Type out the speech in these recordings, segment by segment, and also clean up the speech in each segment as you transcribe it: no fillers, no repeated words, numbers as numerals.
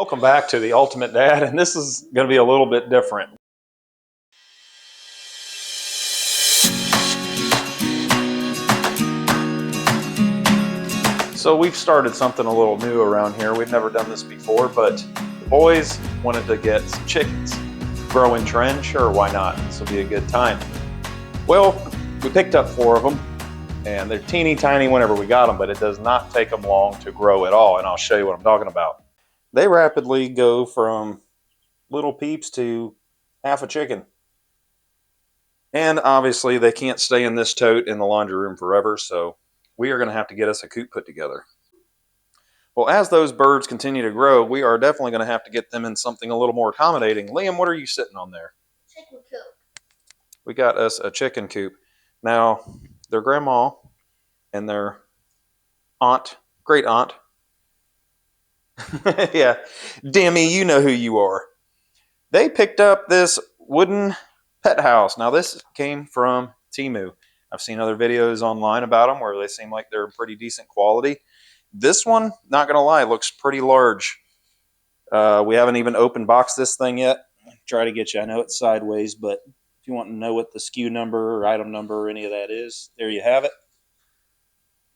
Welcome back to the Ultimate Dad, and this is going to be a little bit different. So we've started something a little new around here. We've never done this before, but the boys wanted to get some chickens. Growing trend, sure, why not? This will be a good time. Well, we picked up 4 of them, and they're teeny tiny whenever we got them, but it does not take them long to grow at all, and I'll show you what I'm talking about. They rapidly go from little peeps to half a chicken. And obviously they can't stay in this tote in the laundry room forever, so we are going to have to get us a coop put together. Well, as those birds continue to grow, we are definitely going to have to get them in something a little more accommodating. Liam, what are you sitting on there? Chicken coop. We got us a chicken coop. Now, their grandma and their aunt, great aunt, yeah, Demi, you know who you are. They picked up this wooden pet house. Now, this came from TEMU. I've seen other videos online about them where they seem like they're pretty decent quality. This one, not going to lie, looks pretty large. We haven't even open boxed this thing yet. Try to get you. I know it's sideways, but if you want to know what the SKU number or item number or any of that is, there you have it.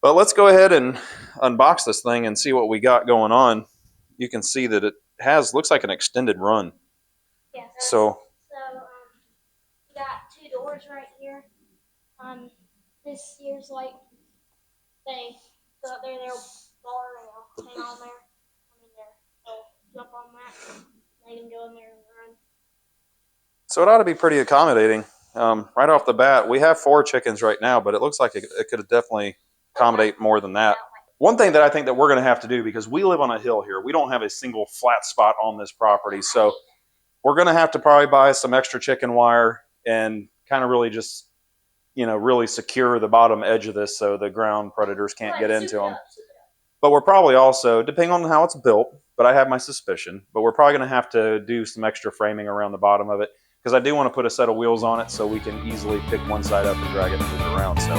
But let's go ahead and unbox this thing and see what we got going on. You can see that it looks like an extended run. Yeah. So we got 2 doors right here. This here's like they go up there, they'll bar and they'll hang on there. They'll jump on that. They can go in there and run. So it ought to be pretty accommodating. Right off the bat, we have 4 chickens right now, but it looks like it could definitely accommodate more than that. One thing that I think that we're going to have to do, because we live on a hill here, we don't have a single flat spot on this property. So we're going to have to probably buy some extra chicken wire and kind of really just, really secure the bottom edge of this so the ground predators can't get into them. But we're probably also, depending on how it's built, but I have my suspicion, but we're probably going to have to do some extra framing around the bottom of it, because I do want to put a set of wheels on it so we can easily pick one side up and drag it and move it around. So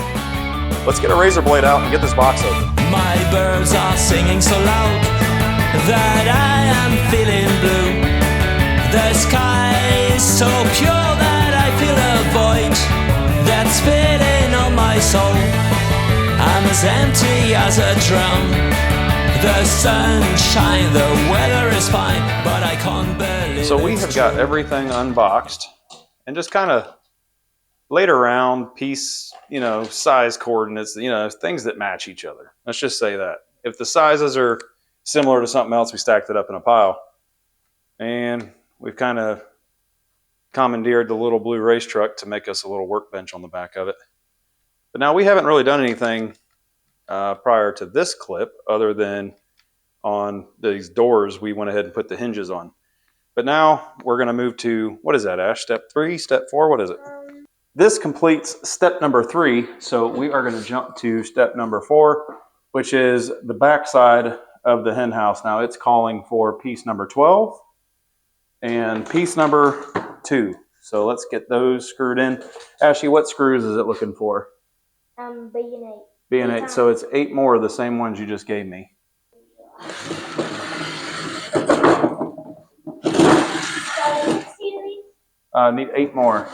let's get a razor blade out and get this box open. My birds are singing so loud that I am feeling blue. The sky is so pure that I feel a void that's filling on my soul. I'm as empty as a drum. The sunshine, the weather is fine, but I can't believe. So we have got everything unboxed and just kind of laid around piece, size coordinates, things that match each other. Let's just say that. If the sizes are similar to something else, we stacked it up in a pile. And we've kind of commandeered the little blue race truck to make us a little workbench on the back of it. But now we haven't really done anything prior to this clip other than on these doors we went ahead and put the hinges on. But now we're going to move to, what is that, Ash? Step 3, step 4, what is it? This completes step number 3, so we are going to jump to step number 4, which is the back side of the hen house. Now it's calling for piece number 12 and piece number 2. So let's get those screwed in. Ashley, what screws is it looking for? B and 8. B and 8, so it's 8 more of the same ones you just gave me. Need 8 more.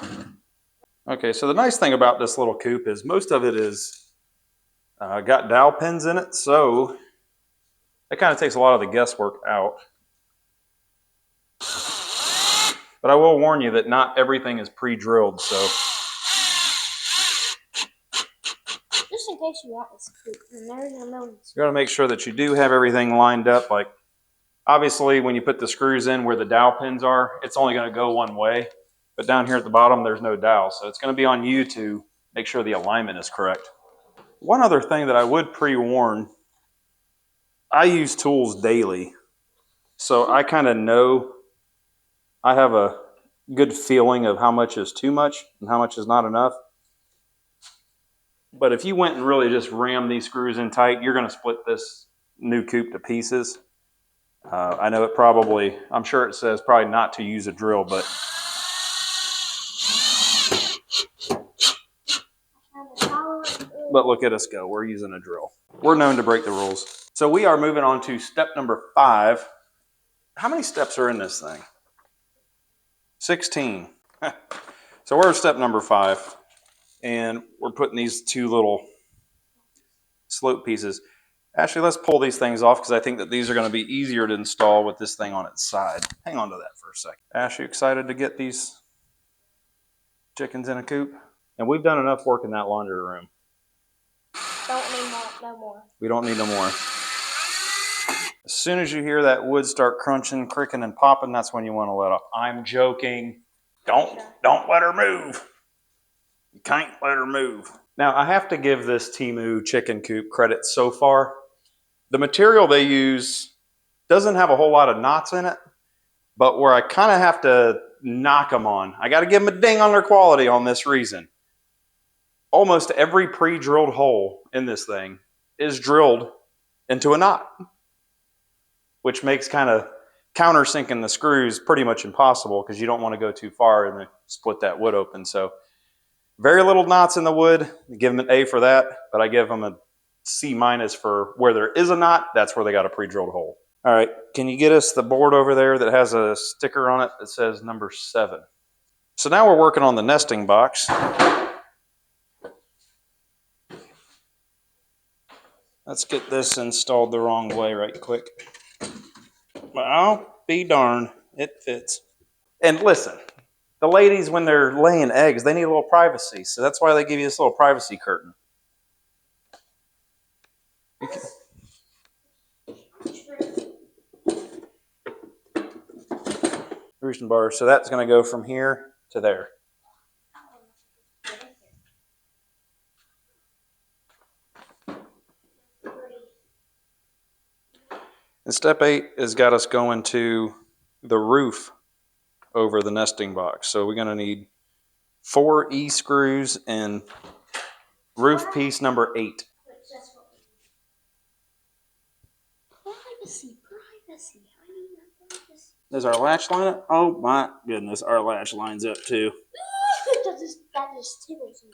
Okay, so the nice thing about this little coop is most of it is got dowel pins in it, so that kind of takes a lot of the guesswork out. But I will warn you that not everything is pre-drilled, so. Just in case you want this coop, and there's a million. You got to make sure that you do have everything lined up. Like, obviously, when you put the screws in where the dowel pins are, it's only going to go one way. But down here at the bottom, there's no dowel. So it's going to be on you to make sure the alignment is correct. One other thing that I would pre-warn, I use tools daily. So I kind of know, I have a good feeling of how much is too much and how much is not enough. But if you went and really just rammed these screws in tight, you're going to split this new coop to pieces. I know it probably, I'm sure it says probably not to use a drill, but look at us go. We're using a drill. We're known to break the rules. So we are moving on to step number 5. How many steps are in this thing? 16. So we're at step number 5. And we're putting these 2 little slope pieces. Actually, let's pull these things off because I think that these are going to be easier to install with this thing on its side. Hang on to that for a second. Ash, you excited to get these chickens in a coop? And we've done enough work in that laundry room. Don't need no more. We don't need no more. As soon as you hear that wood start crunching, cricking, and popping, that's when you want to let off. I'm joking. Don't let her move. You can't let her move. Now, I have to give this TEMU chicken coop credit so far. The material they use doesn't have a whole lot of knots in it, but where I kind of have to knock them on, I got to give them a ding on their quality on this reason. Almost every pre-drilled hole in this thing is drilled into a knot, which makes kind of countersinking the screws pretty much impossible because you don't want to go too far and then split that wood open. So very little knots in the wood. I give them an A for that, but I give them a C- for where there is a knot. That's where they got a pre-drilled hole. All right, can you get us the board over there that has a sticker on it that says number 7? So now we're working on the nesting box. Let's get this installed the wrong way right quick. Well, I'll be darned, it fits. And listen, the ladies, when they're laying eggs, they need a little privacy. So that's why they give you this little privacy curtain. Roost and bar. So that's going to go from here to there. And step 8 has got us going to the roof over the nesting box. So we're going to need 4 E screws and roof piece number 8. Privacy. Does our latch line up? Oh my goodness, our latch lines up too. that just tickles me.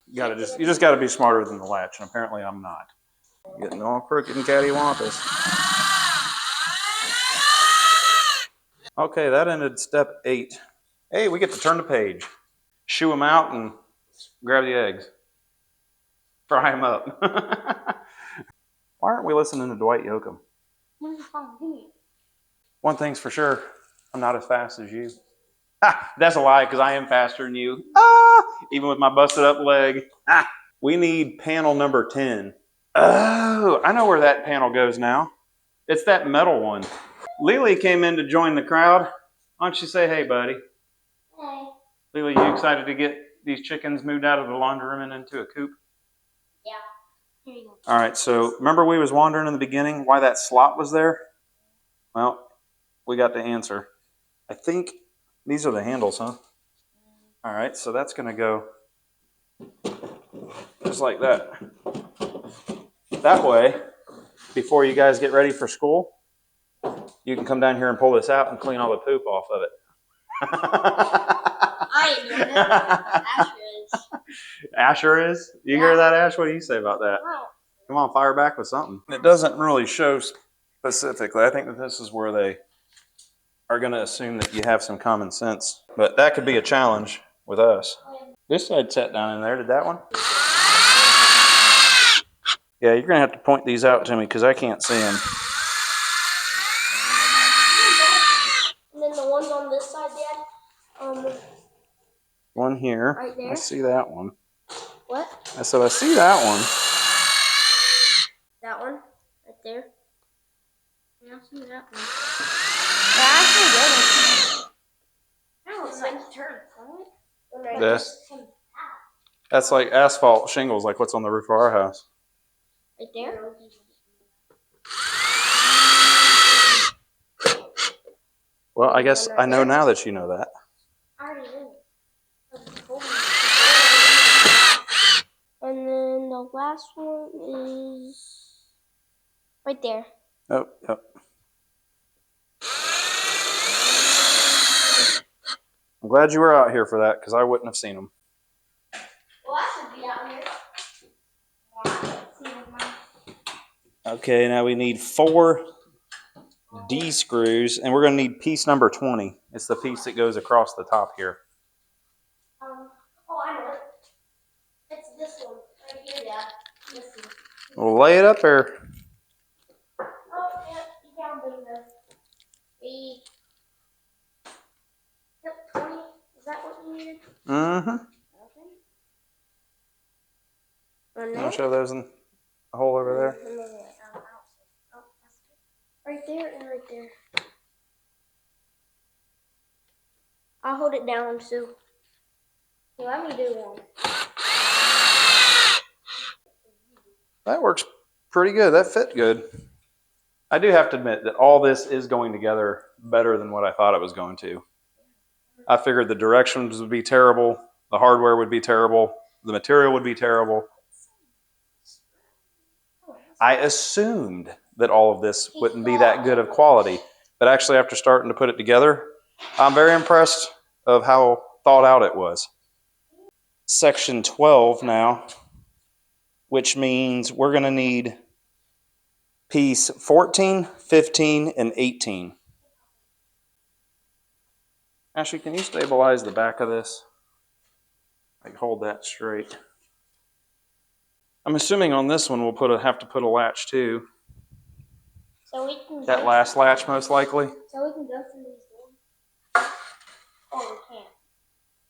You just got to be smarter than the latch, and apparently I'm not. Getting all crooked and cattywampus. Okay, that ended step 8. Hey, we get to turn the page. Shoo them out and grab the eggs. Fry them up. Why aren't we listening to Dwight Yoakam? One thing's for sure, I'm not as fast as you. Ha, that's a lie, because I am faster than you. Even with my busted up leg. We need panel number 10. Oh, I know where that panel goes now. It's that metal one. Lily came in to join the crowd. Why don't you say hey, buddy? Hey. Lily, you excited to get these chickens moved out of the laundry room and into a coop? Yeah. Here you go. All right, so remember we was wondering in the beginning why that slot was there? Well, we got the answer. I think these are the handles, huh? All right, so that's going to go just like that. That way, before you guys get ready for school, you can come down here and pull this out and clean all the poop off of it. I ain't doing it. Asher is. Asher is? You hear that, Ash? What do you say about that? Wow. Come on, fire back with something. It doesn't really show specifically. I think that this is where they are going to assume that you have some common sense. But that could be a challenge with us. This side sat down in there. Did that one? Yeah, you're going to have to point these out to me because I can't see them. And then the ones on this side, Dad. One here. Right there. I see that one. What? I said I see that one. That one? Right there? Yeah, I see that one. That looks like turf, right? This. That's like asphalt shingles, like what's on the roof of our house. Right there? Well, I guess I know now that you know that. I already knew. And then the last one is right there. Oh, yep. I'm glad you were out here for that because I wouldn't have seen them. Well, I should be out here. Okay, now we need 4 D screws, and we're going to need piece number 20. It's the piece that goes across the top here. Oh, I know it. It's this one right here, Dad. This one. We'll lay it up there. Oh, yeah, you found them there. Yep, 20. Is that what you needed? Mm-hmm. Okay. And I'll show those in the hole over there. Oh, right there and right there. I'll hold it down, Sue. Here, let me do one. That works pretty good. That fit good. I do have to admit that all this is going together better than what I thought it was going to. I figured the directions would be terrible, the hardware would be terrible, the material would be terrible. I assumed that all of this wouldn't be that good of quality, but actually after starting to put it together, I'm very impressed of how thought out it was. Section 12 now, which means we're going to need piece 14, 15, and 18. Ashley, can you stabilize the back of this? Like hold that straight. I'm assuming on this one we'll have to put a latch too. So we can That last latch most likely. So we can go through these doors. Oh, we can't.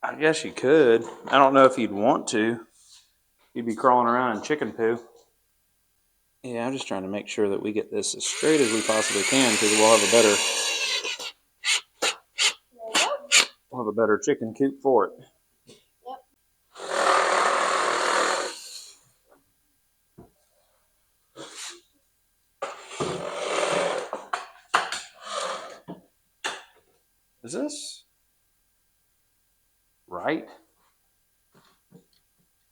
I guess you could. I don't know if you'd want to. You'd be crawling around in chicken poo. Yeah, I'm just trying to make sure that we get this as straight as we possibly can because we'll have a better chicken coop for it. Yep. Is this right?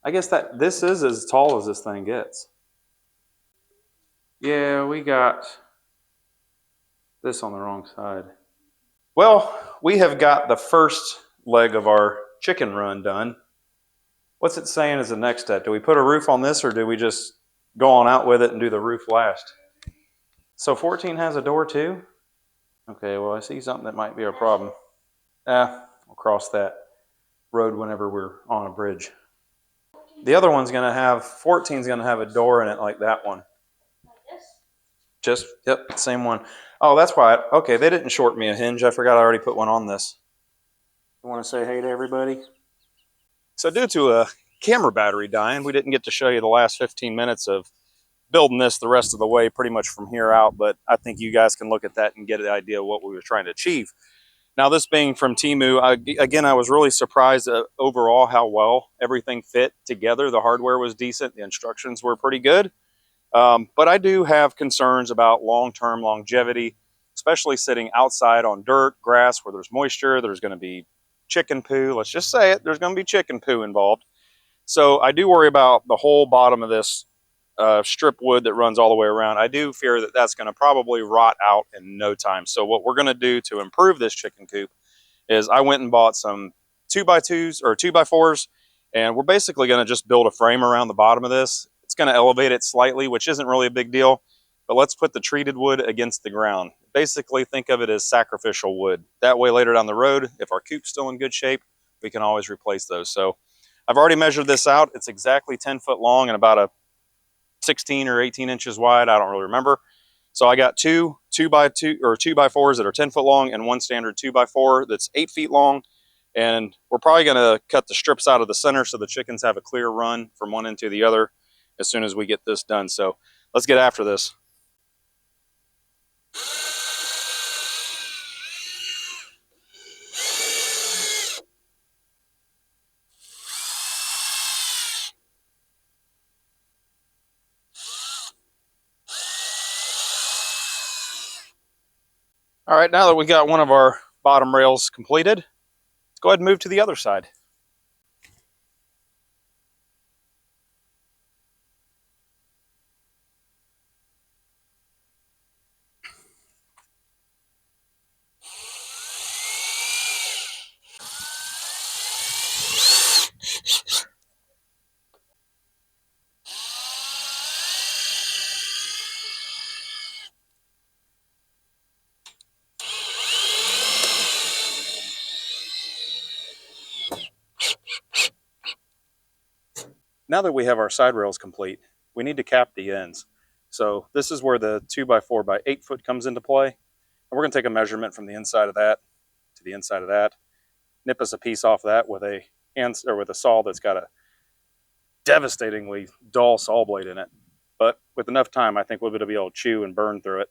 I guess that this is as tall as this thing gets. Yeah, we got this on the wrong side. Well, we have got the first leg of our chicken run done. What's it saying as the next step? Do we put a roof on this or do we just go on out with it and do the roof last? So 14 has a door too? Okay, well I see something that might be a problem. We'll cross that road whenever we're on a bridge. The other one's gonna have, 14's gonna have a door in it like that one. Like this? Just, yep, same one. Oh, that's why, okay, they didn't short me a hinge. I forgot I already put one on this. You wanna say hey to everybody? So due to a camera battery dying, we didn't get to show you the last 15 minutes of building this the rest of the way pretty much from here out, but I think you guys can look at that and get an idea of what we were trying to achieve. Now, this being from TEMU, I was really surprised overall how well everything fit together. The hardware was decent. The instructions were pretty good. But I do have concerns about long-term longevity, especially sitting outside on dirt, grass, where there's moisture. There's going to be chicken poo. Let's just say it. There's going to be chicken poo involved. So I do worry about the whole bottom of this strip wood that runs all the way around. I do fear that that's going to probably rot out in no time. So what we're going to do to improve this chicken coop is I went and bought some 2x2s or 2x4s, and we're basically going to just build a frame around the bottom of this. It's going to elevate it slightly, which isn't really a big deal, but let's put the treated wood against the ground. Basically think of it as sacrificial wood. That way later down the road, if our coop's still in good shape, we can always replace those. So I've already measured this out. It's exactly 10 foot long and about a 16 or 18 inches wide. I don't really remember. So I got two 2x4s that are 10 foot long and one standard 2x4 that's 8 feet long. And we're probably going to cut the strips out of the center so the chickens have a clear run from one end to the other as soon as we get this done. So let's get after this. All right, now that we got one of our bottom rails completed, let's go ahead and move to the other side. Now that we have our side rails complete, we need to cap the ends. So this is where the 2x4 by 8 foot comes into play. And we're going to take a measurement from the inside of that to the inside of that, nip us a piece off that with a saw that's got a devastatingly dull saw blade in it. But with enough time, I think we'll be able to chew and burn through it.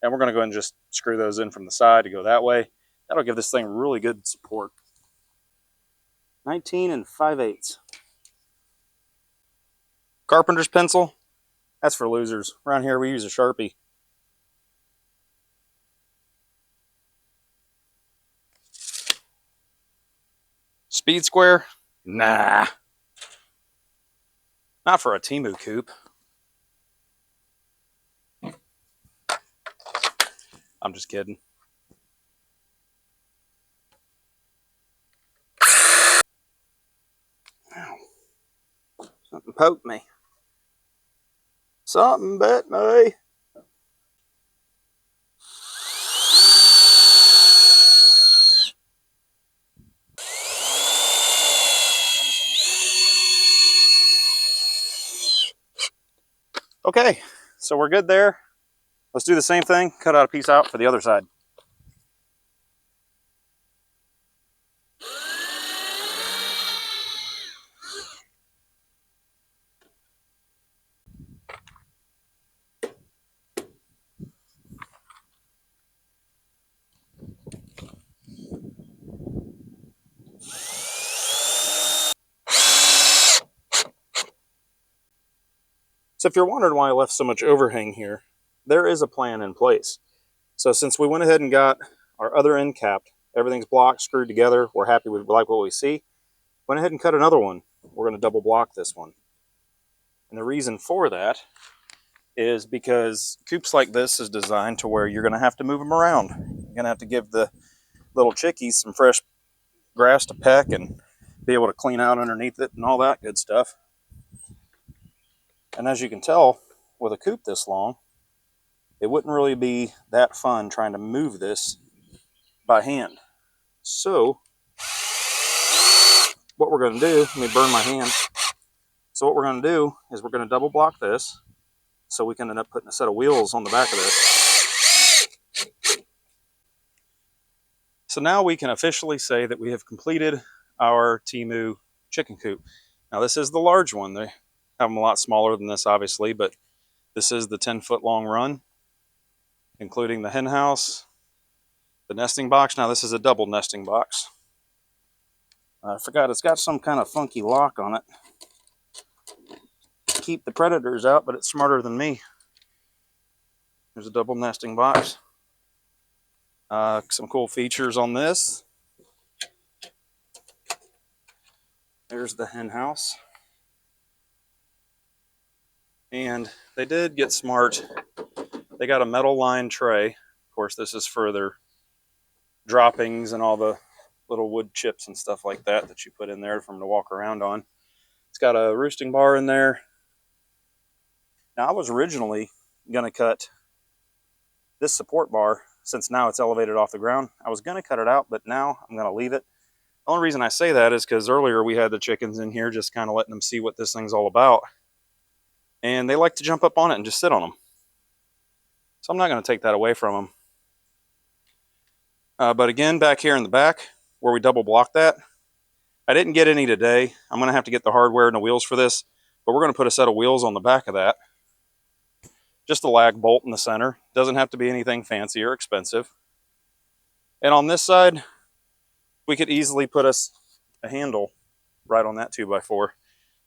And we're going to go ahead and just screw those in from the side to go that way. That'll give this thing really good support. 19 5/8. Carpenter's pencil, that's for losers. Around here we use a Sharpie. Speed square? Nah. Not for a TEMU coop. I'm just kidding. Ow. Something poked me. Something bit me. Okay, so we're good there. Let's do the same thing, cut out a piece out for the other side. So if you're wondering why I left so much overhang here, there is a plan in place. So since we went ahead and got our other end capped, everything's blocked, screwed together, we're happy with like what we see, went ahead and cut another one. We're going to double block this one. And the reason for that is because coops like this is designed to where you're going to have to move them around. You're going to have to give the little chickies some fresh grass to peck and be able to clean out underneath it and all that good stuff. And as you can tell, with a coop this long, it wouldn't really be that fun trying to move this by hand. So what we're going to do, let me burn my hand. So what we're going to do is we're going to double block this so we can end up putting a set of wheels on the back of this. So now we can officially say that we have completed our TEMU chicken coop. Now this is the large one. They have them a lot smaller than this, obviously, but this is the 10-foot long run, including the hen house, the nesting box. Now this is a double nesting box. I forgot it's got some kind of funky lock on it to keep the predators out, but it's smarter than me. There's a double nesting box. Some cool features on this. There's the hen house. And they did get smart. They got a metal lined tray. Of course, this is for their droppings and all the little wood chips and stuff like that that you put in there for them to walk around on. It's got a roosting bar in there. Now, I was originally going to cut this support bar, since now it's elevated off the ground. I was going to cut it out, but now I'm going to leave it. The only reason I say that is because earlier we had the chickens in here just kind of letting them see what this thing's all about. And they like to jump up on it and just sit on them. So I'm not going to take that away from them. But again, back here in the back, where we double blocked that, I didn't get any today. I'm going to have to get the hardware and the wheels for this, but we're going to put a set of wheels on the back of that. Just a lag bolt in the center. Doesn't have to be anything fancy or expensive. And on this side, we could easily put us a handle right on that 2x4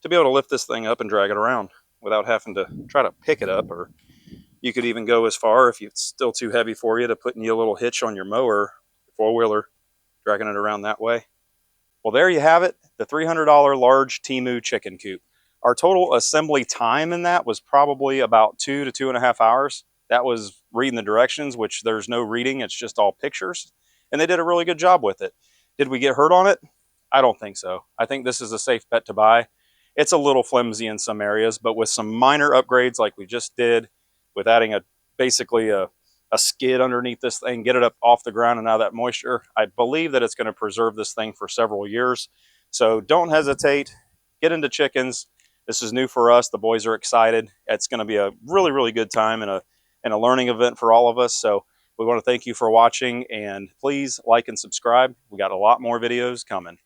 to be able to lift this thing up and drag it around without having to try to pick it up. Or you could even go as far, if it's still too heavy for you, to putting you a little hitch on your mower, four-wheeler, dragging it around that way. Well, there you have it, the $300 large TEMU chicken coop. Our total assembly time in that was probably about 2 to 2.5 hours. That was reading the directions, which there's no reading, it's just all pictures. And they did a really good job with it. Did we get hurt on it? I don't think so. I think this is a safe bet to buy. It's a little flimsy in some areas, but with some minor upgrades like we just did, with adding basically a skid underneath this thing, get it up off the ground and out of that moisture, I believe that it's going to preserve this thing for several years. So don't hesitate, get into chickens. This is new for us. The boys are excited. It's going to be a really, really good time and a learning event for all of us. So we want to thank you for watching, and please like and subscribe. We got a lot more videos coming.